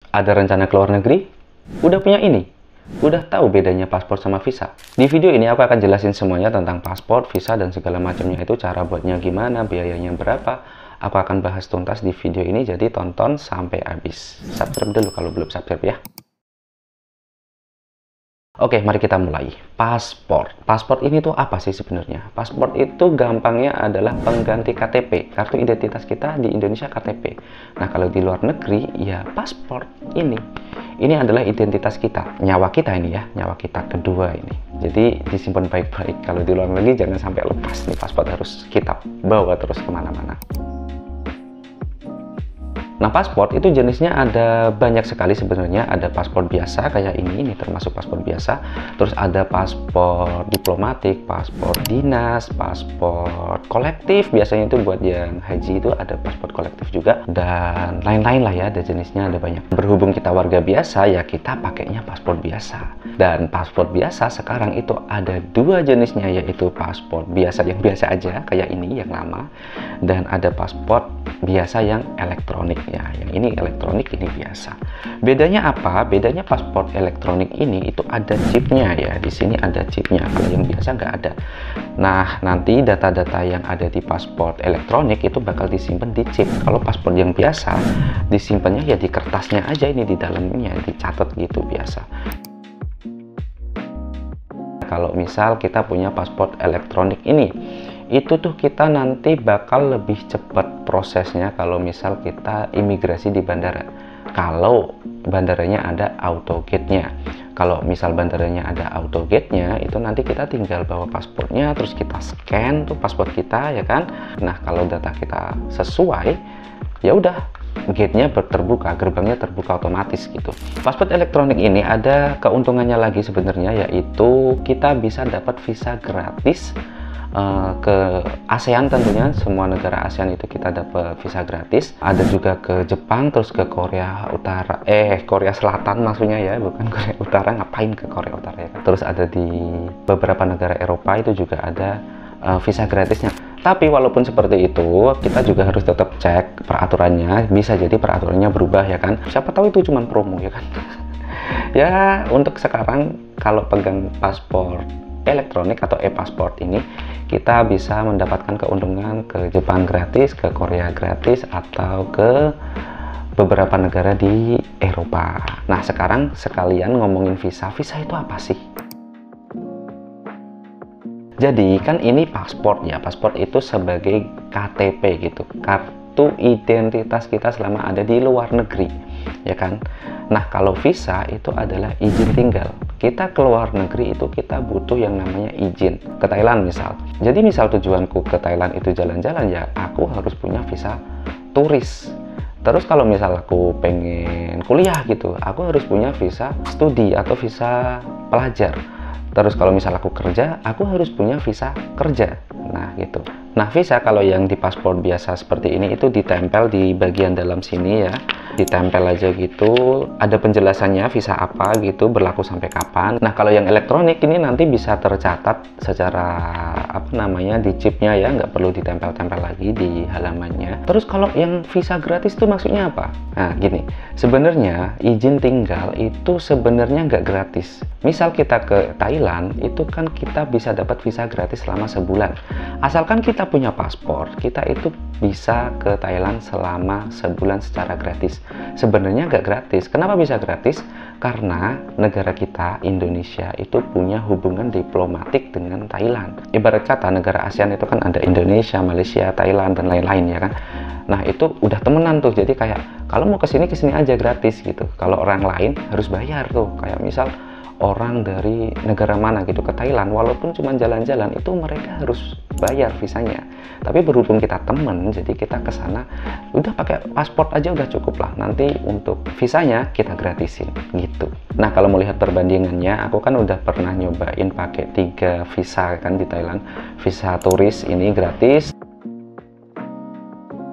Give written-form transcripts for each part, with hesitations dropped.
Ada rencana keluar negeri? Udah punya ini? Udah tahu bedanya paspor sama visa? Di video ini aku akan jelasin semuanya tentang paspor, visa, dan segala macamnya itu, cara buatnya gimana, biayanya berapa. Aku akan bahas tuntas di video ini, jadi tonton sampai habis. Subscribe dulu kalau belum subscribe ya. Oke, mari kita mulai. Paspor. Paspor ini tuh apa sih sebenarnya? Paspor itu gampangnya adalah pengganti KTP. Kartu identitas kita di Indonesia KTP. Nah, kalau di luar negeri, ya paspor ini. Ini adalah identitas kita. Nyawa kita ini ya, nyawa kita kedua ini. Jadi disimpan baik-baik. Kalau di luar negeri jangan sampai lepas nih, paspor harus kita bawa terus kemana-mana. Nah, paspor itu jenisnya ada banyak sekali sebenarnya. Ada paspor biasa kayak ini termasuk paspor biasa. Terus ada paspor diplomatik, paspor dinas, paspor kolektif. Biasanya itu buat yang haji itu ada paspor kolektif juga. Dan lain-lain lah ya, ada jenisnya, ada banyak. Berhubung kita warga biasa, ya kita pakainya paspor biasa. Dan paspor biasa sekarang itu ada dua jenisnya, yaitu paspor biasa yang biasa aja kayak ini yang lama. Dan ada paspor biasa yang elektronik. Ya, yang ini elektronik, ini biasa. Bedanya apa? Bedanya paspor elektronik ini itu ada chipnya ya. Di sini ada chipnya. Kalau yang biasa nggak ada. Nah, nanti data-data yang ada di paspor elektronik itu bakal disimpan di chip. Kalau paspor yang biasa disimpannya ya di kertasnya aja, ini di dalamnya dicatat gitu biasa. Kalau misal kita punya paspor elektronik ini, itu tuh kita nanti bakal lebih cepat prosesnya kalau misal kita imigrasi di bandara. Kalau bandaranya ada auto gate-nya. Kalau misal bandaranya ada auto gate-nya, itu nanti kita tinggal bawa paspornya, terus kita scan tuh paspor kita ya kan. Nah, kalau data kita sesuai, ya udah gate-nya terbuka, gerbangnya terbuka otomatis gitu. Paspor elektronik ini ada keuntungannya lagi sebenarnya, yaitu kita bisa dapat visa gratis ke ASEAN tentunya. Semua negara ASEAN itu kita dapat visa gratis. Ada juga ke Jepang, terus ke Korea Utara, Korea Selatan maksudnya ya, bukan Korea Utara. Ngapain ke Korea Utara ya kan? Terus ada di beberapa negara Eropa itu juga ada visa gratisnya. Tapi walaupun seperti itu, kita juga harus tetap cek peraturannya. Bisa jadi peraturannya berubah ya kan. Siapa tahu itu cuma promo ya kan. Ya, untuk sekarang kalau pegang paspor elektronik atau e-pasport ini, kita bisa mendapatkan keuntungan ke Jepang gratis, ke Korea gratis, atau ke beberapa negara di Eropa. Nah, sekarang sekalian ngomongin visa. Visa itu apa sih? Jadi kan ini paspor ya, paspor itu sebagai KTP gitu, kartu identitas kita selama ada di luar negeri ya kan. Nah, kalau visa itu adalah izin tinggal. Kita keluar negeri itu kita butuh yang namanya izin. Ke Thailand misal. Jadi misal tujuanku ke Thailand itu jalan-jalan, ya aku harus punya visa turis. Terus kalau misal aku pengen kuliah gitu, aku harus punya visa studi atau visa pelajar. Terus kalau misal aku kerja, aku harus punya visa kerja. Nah gitu. Nah, visa kalau yang di paspor biasa seperti ini itu ditempel di bagian dalam sini ya. Ditempel aja gitu, ada penjelasannya visa apa gitu, berlaku sampai kapan. Nah, kalau yang elektronik ini nanti bisa tercatat secara apa namanya di chipnya ya, nggak perlu ditempel-tempel lagi di halamannya. Terus kalau yang visa gratis itu maksudnya apa? Nah, gini, sebenarnya izin tinggal itu sebenarnya nggak gratis. Misal kita ke Thailand, itu kan kita bisa dapat visa gratis selama sebulan. Asalkan kita punya paspor, kita itu bisa ke Thailand selama sebulan secara gratis. Sebenarnya nggak gratis. Kenapa bisa gratis? Karena negara kita, Indonesia, itu punya hubungan diplomatik dengan Thailand. Ibarat kata negara ASEAN itu kan ada Indonesia, Malaysia, Thailand, dan lain-lain ya kan. Nah, itu udah temenan tuh. Jadi kayak kalau mau kesini aja gratis gitu. Kalau orang lain harus bayar tuh. Kayak misal orang dari negara mana gitu ke Thailand, walaupun cuma jalan-jalan, itu mereka harus bayar visanya. Tapi berhubung kita temen, jadi kita ke sana udah pakai paspor aja udah cukup lah. Nanti untuk visanya kita gratisin gitu. Nah, kalau mau lihat perbandingannya, aku kan udah pernah nyobain pakai 3 visa kan di Thailand. Visa turis ini gratis.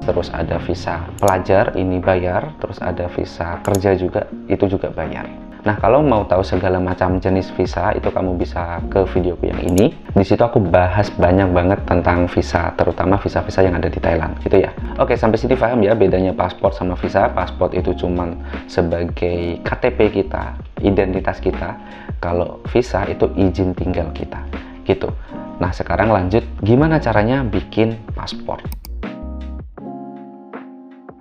Terus ada visa pelajar ini bayar, terus ada visa kerja juga, itu juga bayar. Nah, kalau mau tahu segala macam jenis visa itu kamu bisa ke videoku yang ini. Di situ aku bahas banyak banget tentang visa, terutama visa-visa yang ada di Thailand gitu ya. Oke, sampai sini paham ya bedanya paspor sama visa. Paspor itu cuman sebagai KTP kita, identitas kita. Kalau visa itu izin tinggal kita gitu. Nah, sekarang lanjut gimana caranya bikin paspor.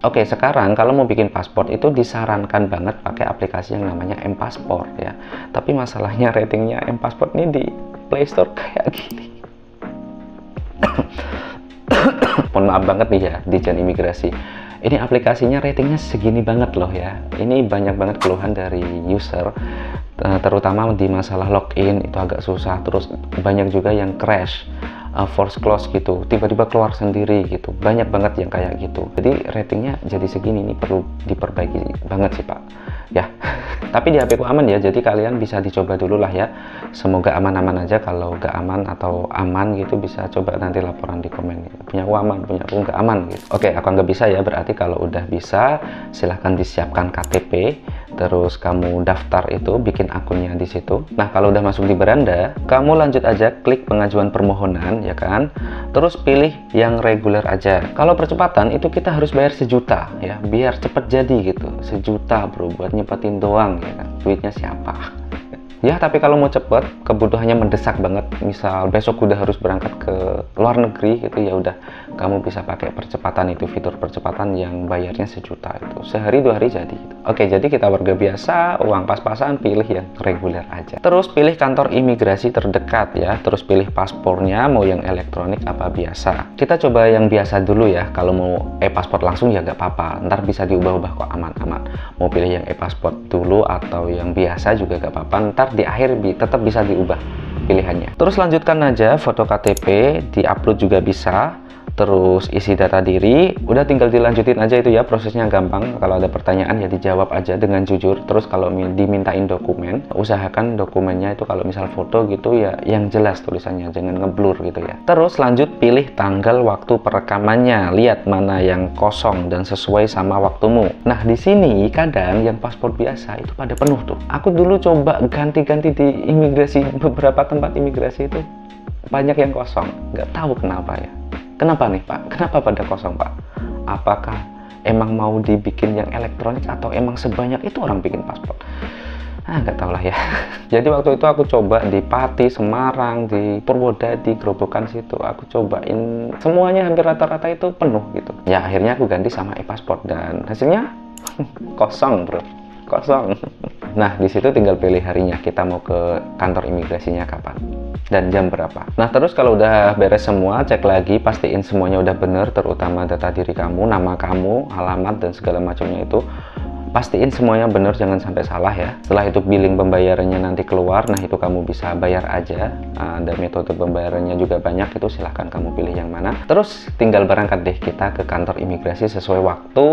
Oke, sekarang kalau mau bikin paspor itu disarankan banget pakai aplikasi yang namanya mPassport ya. Tapi masalahnya ratingnya mPassport ini di Play Store kayak gini. Mohon maaf banget nih ya, Ditjen Imigrasi. Ini aplikasinya ratingnya segini banget loh ya. Ini banyak banget keluhan dari user, terutama di masalah login itu agak susah. Terus banyak juga yang crash, force close gitu, tiba-tiba keluar sendiri gitu. Banyak banget yang kayak gitu. Jadi ratingnya jadi segini, ini perlu diperbaiki banget sih Pak ya. Tapi di HP ku aman ya, jadi kalian bisa dicoba dulu lah ya. Semoga aman-aman aja. Kalau nggak aman atau aman gitu bisa coba nanti laporan di komen gitu. Punya aku aman, punya aku nggak aman gitu. Oke, aku nggak bisa ya, berarti kalau udah bisa silahkan disiapkan KTP, terus kamu daftar itu, bikin akunnya di situ. Nah, kalau udah masuk di beranda, kamu lanjut aja klik pengajuan permohonan ya kan, terus pilih yang reguler aja. Kalau percepatan itu kita harus bayar 1 juta ya, biar cepet jadi gitu. 1 juta bro, buat nyepetin doang ya kan, duitnya siapa ya. Tapi kalau mau cepet, kebutuhannya mendesak banget, misal besok udah harus berangkat ke luar negeri gitu, ya udah kamu bisa pakai percepatan itu, fitur percepatan yang bayarnya 1 juta itu, sehari 2 hari jadi gitu. Oke, jadi kita warga biasa, uang pas-pasan, pilih yang reguler aja. Terus pilih kantor imigrasi terdekat ya, terus pilih paspornya mau yang elektronik apa biasa. Kita coba yang biasa dulu ya. Kalau mau e-paspor langsung ya nggak apa-apa, ntar bisa diubah-ubah kok, aman-aman. Mau pilih yang e-paspor dulu atau yang biasa juga nggak apa-apa, ntar di akhir tetap bisa diubah pilihannya. Terus lanjutkan aja foto KTP, diupload juga bisa. Terus isi data diri, udah tinggal dilanjutin aja itu ya, prosesnya gampang. Kalau ada pertanyaan ya dijawab aja dengan jujur. Terus kalau dimintain dokumen, usahakan dokumennya itu kalau misal foto gitu ya yang jelas tulisannya, jangan ngeblur gitu ya. Terus lanjut pilih tanggal waktu perekamannya, lihat mana yang kosong dan sesuai sama waktumu. Nah, di sini kadang yang paspor biasa itu pada penuh tuh. Aku dulu coba ganti-ganti di imigrasi, beberapa tempat imigrasi itu banyak yang kosong, nggak tahu kenapa ya. Kenapa nih Pak? Kenapa pada kosong Pak? Apakah emang mau dibikin yang elektronik atau emang sebanyak itu orang bikin paspor? Nggak tahu lah ya. Jadi waktu itu aku coba di Pati, Semarang, di Purwodadi, Grobogan situ. Aku cobain semuanya hampir rata-rata itu penuh gitu. Ya akhirnya aku ganti sama e-paspor dan hasilnya kosong bro. Kosong. Nah, di situ tinggal pilih harinya, kita mau ke kantor imigrasinya kapan dan jam berapa. Nah, terus kalau udah beres semua, cek lagi, pastiin semuanya udah bener, terutama data diri kamu, nama kamu, alamat, dan segala macamnya itu. Pastiin semuanya bener, jangan sampai salah ya. Setelah itu billing pembayarannya nanti keluar, nah itu kamu bisa bayar aja. Ada metode pembayarannya juga banyak, itu silahkan kamu pilih yang mana. Terus tinggal berangkat deh kita ke kantor imigrasi sesuai waktu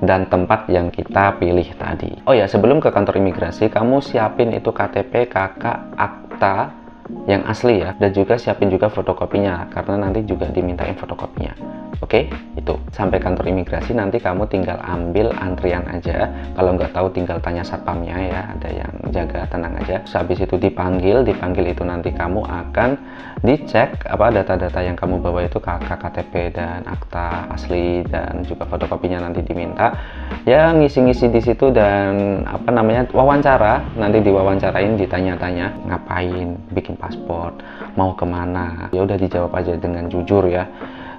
dan tempat yang kita pilih tadi. Oh ya, sebelum ke kantor imigrasi, kamu siapin itu KTP, KK, akta yang asli ya, dan juga siapin juga fotokopinya, karena nanti juga dimintain fotokopinya. Oke, itu sampai kantor imigrasi nanti kamu tinggal ambil antrian aja. Kalau nggak tahu tinggal tanya satpamnya ya, ada yang jaga, tenang aja. Terus habis itu dipanggil itu nanti kamu akan dicek apa data-data yang kamu bawa itu, KK, KTP dan akta asli, dan juga fotokopinya nanti diminta. Ya ngisi-ngisi di situ, dan apa namanya, wawancara, nanti diwawancarain, ditanya-tanya ngapain bikin paspor, mau kemana, ya udah dijawab aja dengan jujur ya.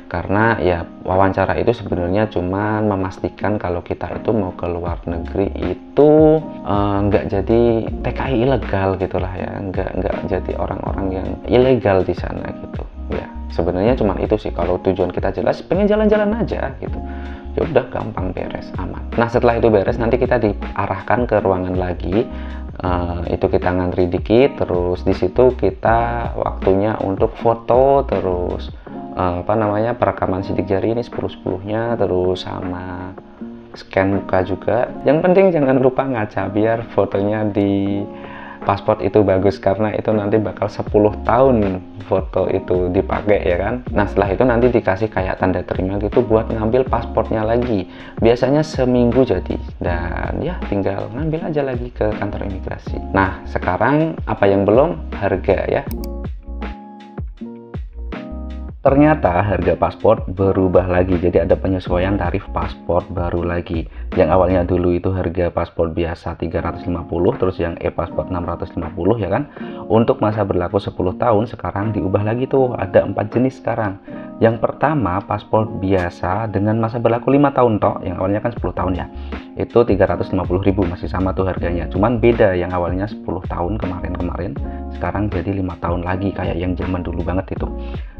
Karena ya wawancara itu sebenarnya cuma memastikan kalau kita itu mau ke luar negeri itu nggak jadi TKI ilegal gitulah ya, nggak jadi orang-orang yang ilegal di sana gitu ya. Sebenarnya cuma itu sih, kalau tujuan kita jelas pengen jalan-jalan aja gitu, ya udah gampang, beres, aman. Nah, setelah itu beres nanti kita diarahkan ke ruangan lagi. Itu kita ngantri dikit, terus di situ kita waktunya untuk foto, terus apa namanya, perekaman sidik jari ini 10-10-nya, terus sama scan muka juga. Yang penting jangan lupa ngaca biar fotonya di paspor itu bagus, karena itu nanti bakal 10 tahun foto itu dipakai ya kan. Nah setelah itu nanti dikasih kayak tanda terima gitu buat ngambil paspornya lagi, biasanya seminggu jadi, dan ya tinggal ngambil aja lagi ke kantor imigrasi. Nah sekarang apa yang belum, harga ya. Ternyata harga paspor berubah lagi, jadi ada penyesuaian tarif paspor baru lagi. Yang awalnya dulu itu harga paspor biasa 350, terus yang e-paspor 650 ya kan. Untuk masa berlaku 10 tahun sekarang diubah lagi tuh, ada 4 jenis sekarang. Yang pertama paspor biasa dengan masa berlaku 5 tahun toh, yang awalnya kan 10 tahun ya. Itu 350.000, masih sama tuh harganya. Cuman beda, yang awalnya 10 tahun kemarin-kemarin, sekarang jadi 5 tahun lagi kayak yang zaman dulu banget itu.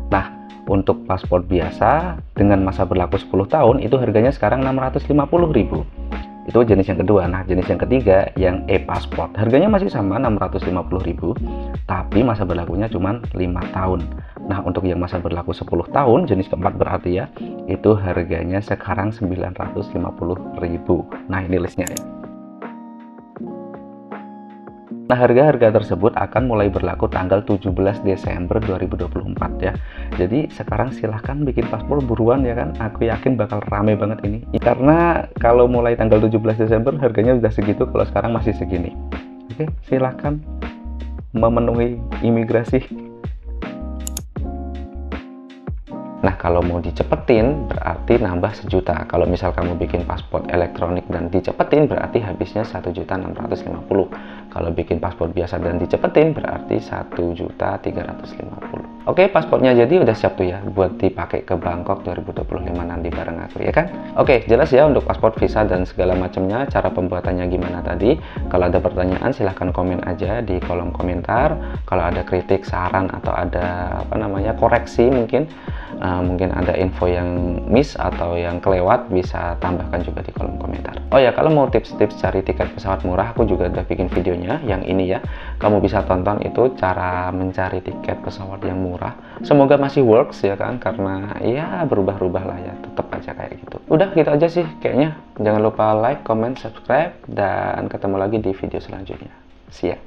Nah, untuk paspor biasa dengan masa berlaku 10 tahun itu harganya sekarang 650.000. Itu jenis yang kedua. Nah, jenis yang ketiga yang e-paspor, harganya masih sama 650.000, tapi masa berlakunya cuma 5 tahun. Nah, untuk yang masa berlaku 10 tahun, jenis keempat berarti ya, itu harganya sekarang 950.000. Nah, ini listnya ya. Nah, harga-harga tersebut akan mulai berlaku tanggal 17 Desember 2024 ya. Jadi sekarang silahkan bikin paspor buruan ya kan. Aku yakin bakal rame banget ini. Karena kalau mulai tanggal 17 Desember harganya udah segitu, kalau sekarang masih segini. Oke, silahkan memenuhi imigrasi. Nah, kalau mau dicepetin berarti nambah 1 juta. Kalau misal kamu bikin paspor elektronik dan dicepetin berarti habisnya 1.650.000. Kalau bikin paspor biasa dan dicepetin berarti 1.350.000. Oke, paspornya jadi udah siap tuh ya buat dipakai ke Bangkok 2025 nanti bareng aku ya kan. Oke, jelas ya untuk paspor, visa dan segala macamnya. Cara pembuatannya gimana tadi? Kalau ada pertanyaan silahkan komen aja di kolom komentar. Kalau ada kritik, saran atau ada koreksi mungkin ada info yang miss atau yang kelewat, bisa tambahkan juga di kolom komentar. Oh ya, kalau mau tips-tips cari tiket pesawat murah, aku juga udah bikin videonya yang ini ya. Kamu bisa tonton itu cara mencari tiket pesawat yang murah. Semoga masih works ya kan, karena ya berubah-ubah lah ya, tetap aja kayak gitu. Udah gitu aja sih kayaknya. Jangan lupa like, comment, subscribe, dan ketemu lagi di video selanjutnya. See ya.